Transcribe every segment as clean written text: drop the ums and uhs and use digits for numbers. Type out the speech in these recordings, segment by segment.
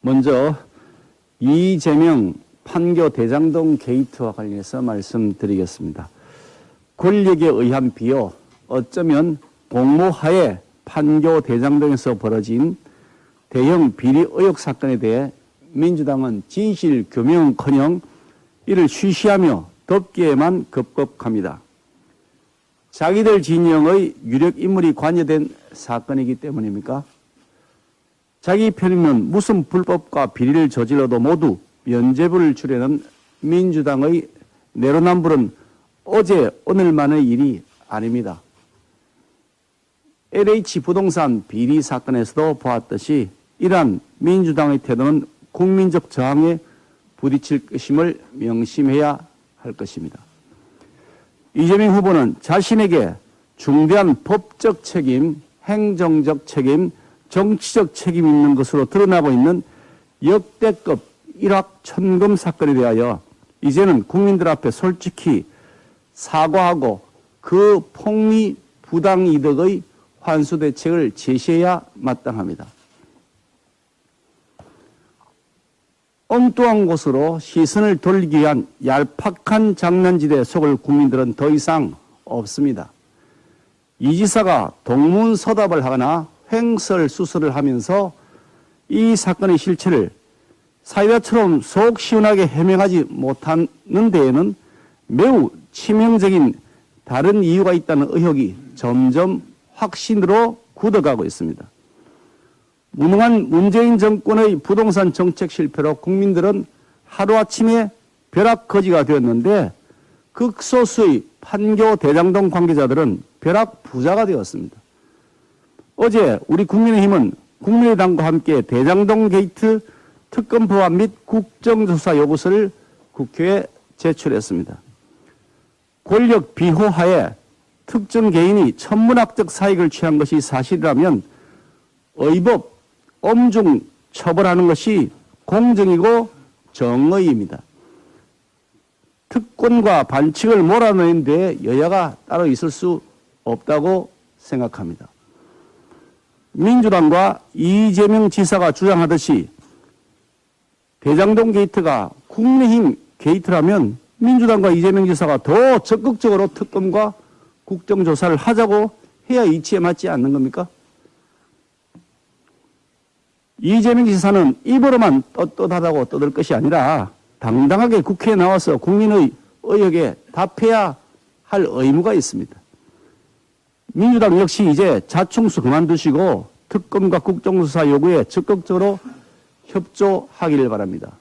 먼저 이재명 판교 대장동 게이트와 관련해서 말씀드리겠습니다. 권력에 의한 비호, 어쩌면 공모하에 판교 대장동에서 벌어진 대형 비리 의혹 사건에 대해 민주당은 진실 규명은커녕 이를 쉬쉬하며 덮기에만 급급합니다. 자기들 진영의 유력 인물이 관여된 사건이기 때문입니까? 자기 편이면 무슨 불법과 비리를 저질러도 모두 면죄부를 주려는 민주당의 내로남불은 어제 오늘만의 일이 아닙니다. LH 부동산 비리 사건에서도 보았듯이 이러한 민주당의 태도는 국민적 저항에 부딪힐 것임을 명심해야 할 것입니다. 이재명 후보는 자신에게 중대한 법적 책임, 행정적 책임, 정치적 책임이 있는 것으로 드러나고 있는 역대급 일확천금 사건에 대하여 이제는 국민들 앞에 솔직히 사과하고 그 폭리 부당이득의 환수 대책을 제시해야 마땅합니다. 엉뚱한 곳으로 시선을 돌리기 위한 얄팍한 장난질에 속을 국민들은 더 이상 없습니다. 이 지사가 동문서답을 하거나 횡설수설을 하면서 이 사건의 실체를 사이다처럼 속 시원하게 해명하지 못하는 데에는 매우 치명적인 다른 이유가 있다는 의혹이 점점 확신으로 굳어가고 있습니다. 무능한 문재인 정권의 부동산 정책 실패로 국민들은 하루아침에 벼락거지가 되었는데 극소수의 판교 대장동 관계자들은 벼락부자가 되었습니다. 어제 우리 국민의힘은 국민의당과 함께 대장동 게이트 특검 법안 및 국정조사 요구서를 국회에 제출했습니다. 권력 비호하에 특정 개인이 천문학적 사익을 취한 것이 사실이라면 의법, 엄중 처벌하는 것이 공정이고 정의입니다. 특권과 반칙을 몰아내는 데 여야가 따로 있을 수 없다고 생각합니다. 민주당과 이재명 지사가 주장하듯이 대장동 게이트가 국민의힘 게이트라면 민주당과 이재명 지사가 더 적극적으로 특검과 국정조사를 하자고 해야 이치에 맞지 않는 겁니까? 이재명 지사는 입으로만 떳떳하다고 떠들 것이 아니라 당당하게 국회에 나와서 국민의 의혹에 답해야 할 의무가 있습니다. 민주당 역시 이제 자충수 그만두시고 특검과 국정조사 요구에 적극적으로 협조하기를 바랍니다.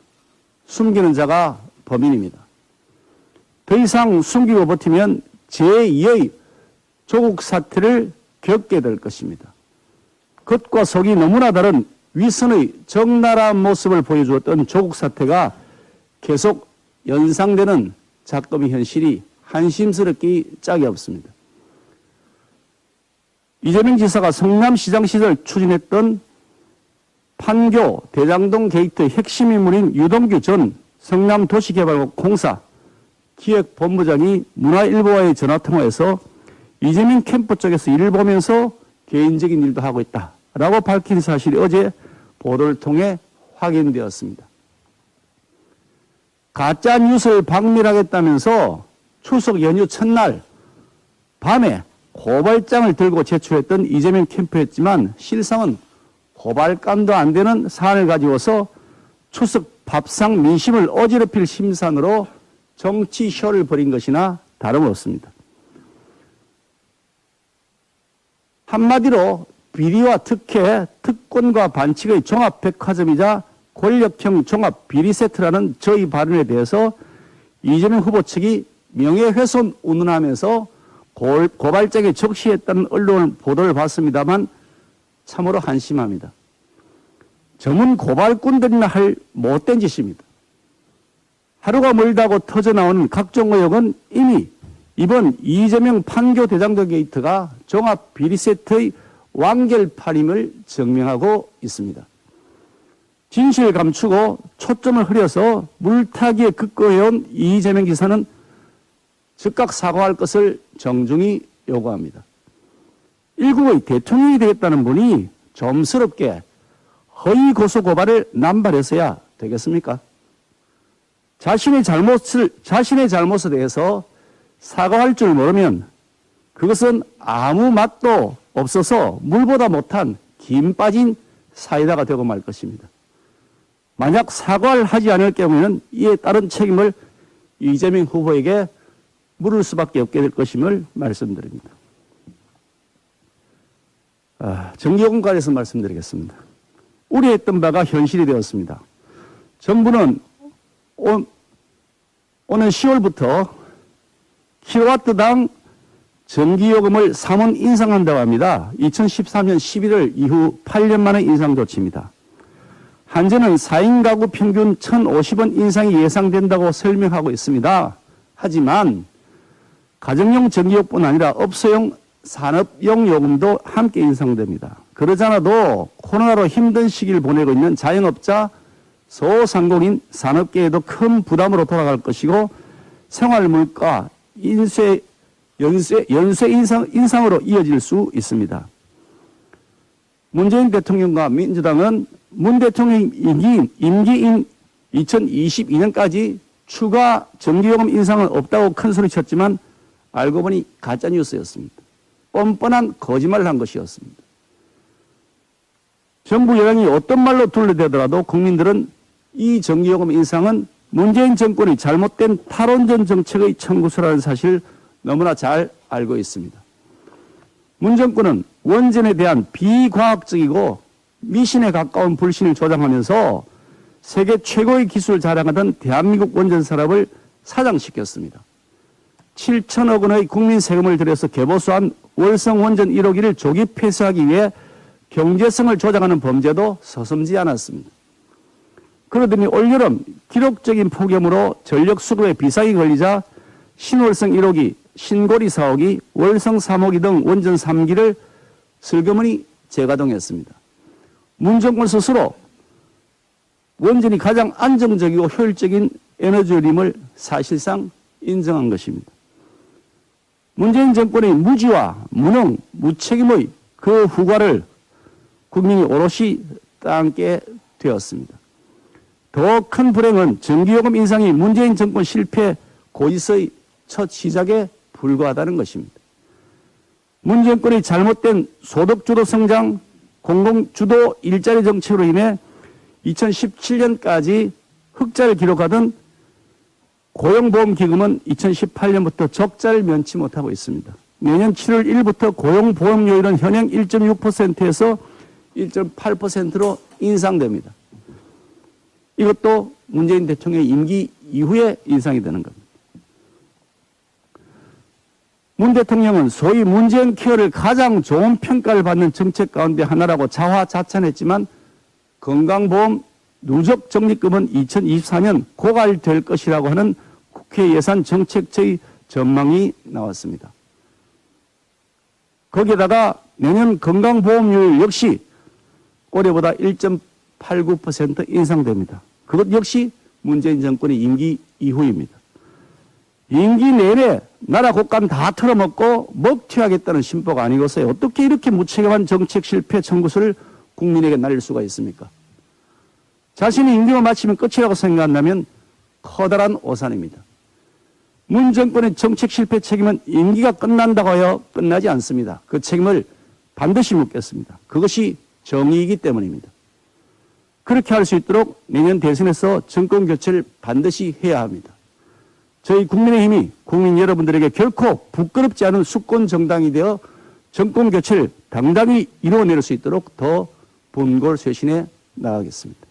숨기는 자가 범인입니다. 더 이상 숨기고 버티면 제2의 조국 사태를 겪게 될 것입니다. 겉과 속이 너무나 다른 위선의 적나라한 모습을 보여주었던 조국 사태가 계속 연상되는 작금의 현실이 한심스럽기 짝이 없습니다. 이재명 지사가 성남시장 시절 추진했던 판교 대장동 게이트의 핵심 인물인 유동규 전 성남도시개발국 공사 기획본부장이 문화일보와의 전화통화에서 이재명 캠프 쪽에서 일을 보면서 개인적인 일도 하고 있다라고 밝힌 사실이 어제 보도를 통해 확인되었습니다. 가짜 뉴스를 박멸하겠다면서 추석 연휴 첫날 밤에 고발장을 들고 제출했던 이재명 캠프였지만 실상은 고발감도 안 되는 사안을 가지고서 추석 밥상 민심을 어지럽힐 심산으로 정치쇼를 벌인 것이나 다름없습니다. 한마디로 비리와 특혜, 특권과 반칙의 종합백화점이자 권력형 종합 비리 세트라는 저희 발언에 대해서 이재명 후보 측이 명예훼손 운운하면서 고발장에 적시했다는 언론 보도를 봤습니다만 참으로 한심합니다. 전문 고발꾼들이나 할 못된 짓입니다. 하루가 멀다고 터져나오는 각종 의혹은 이미 이번 이재명 판교 대장동 게이트가 종합 비리 세트의 완결판임을 증명하고 있습니다. 진실을 감추고 초점을 흐려서 물타기에 급거해온 이재명 지사는 즉각 사과할 것을 정중히 요구합니다. 일국의 대통령이 되겠다는 분이 좀스럽게 허위 고소 고발을 남발해서야 되겠습니까? 자신의 잘못에 대해서 사과할 줄 모르면 그것은 아무 맛도 없어서 물보다 못한 김 빠진 사이다가 되고 말 것입니다. 만약 사과를 하지 않을 경우에는 이에 따른 책임을 이재명 후보에게 물을 수밖에 없게 될 것임을 말씀드립니다. 정기요금 관해서 말씀드리겠습니다. 우려했던 바가 현실이 되었습니다. 정부는 오는 10월부터 킬로와트당 전기요금을 3원 인상한다고 합니다. 2013년 11월 이후 8년 만의 인상 조치입니다. 한전은 4인 가구 평균 1,050원 인상이 예상된다고 설명하고 있습니다. 하지만 가정용 전기요금뿐 아니라 업소용 산업용 요금도 함께 인상됩니다. 그러지 않아도 코로나로 힘든 시기를 보내고 있는 자영업자, 소상공인, 산업계에도 큰 부담으로 돌아갈 것이고 생활물가, 연쇄 인상으로 이어질 수 있습니다. 문재인 대통령과 민주당은 문 대통령 임기인 2022년까지 추가 전기요금 인상은 없다고 큰소리 쳤지만 알고 보니 가짜뉴스였습니다. 뻔뻔한 거짓말을 한 것이었습니다. 정부 여당이 어떤 말로 둘러대더라도 국민들은 이 전기요금 인상은 문재인 정권이 잘못된 탈원전 정책의 청구서라는 사실을 너무나 잘 알고 있습니다. 문 정권은 원전에 대한 비과학적이고 미신에 가까운 불신을 조장하면서 세계 최고의 기술을 자랑하던 대한민국 원전 산업을 사장시켰습니다. 7천억 원의 국민 세금을 들여서 개보수한 월성 원전 1호기를 조기 폐쇄하기 위해 경제성을 조장하는 범죄도 서슴지 않았습니다. 그러더니 올여름 기록적인 폭염으로 전력 수급에 비상이 걸리자 신월성 1호기, 신고리 4호기, 월성 3호기 등 원전 3기를 슬그머니 재가동했습니다. 문 정권 스스로 원전이 가장 안정적이고 효율적인 에너지임을 사실상 인정한 것입니다. 문재인 정권의 무지와 무능, 무책임의 그 후과를 국민이 오롯이 따안게 되었습니다. 더 큰 불행은 전기요금 인상이 문재인 정권 실패 고지서의 첫 시작에 불과하다는 것입니다. 문 정권의 잘못된 소득주도 성장, 공공주도 일자리 정책으로 인해 2017년까지 흑자를 기록하던 고용보험기금은 2018년부터 적자를 면치 못하고 있습니다. 내년 7월 1일부터 고용보험료율은 현행 1.6%에서 1.8%로 인상됩니다. 이것도 문재인 대통령의 임기 이후에 인상이 되는 겁니다. 문 대통령은 소위 문재인 케어를 가장 좋은 평가를 받는 정책 가운데 하나라고 자화자찬했지만 건강보험 누적 적립금은 2024년 고갈될 것이라고 하는 국회 예산 정책처의 전망이 나왔습니다. 거기에다가 내년 건강보험료율 역시 올해보다 1.89% 인상됩니다. 그것 역시 문재인 정권의 임기 이후입니다. 임기 내내 나라 곳간 다 털어먹고 먹튀하겠다는 심보가 아니고서야 어떻게 이렇게 무책임한 정책 실패 청구서를 국민에게 날릴 수가 있습니까? 자신이 임기만 마치면 끝이라고 생각한다면 커다란 오산입니다. 문 정권의 정책 실패 책임은 임기가 끝난다고 하여 끝나지 않습니다. 그 책임을 반드시 묻겠습니다. 그것이 정의이기 때문입니다. 그렇게 할 수 있도록 내년 대선에서 정권 교체를 반드시 해야 합니다. 저희 국민의힘이 국민 여러분들에게 결코 부끄럽지 않은 수권 정당이 되어 정권 교체를 당당히 이루어낼 수 있도록 더 본골 쇄신해 나가겠습니다.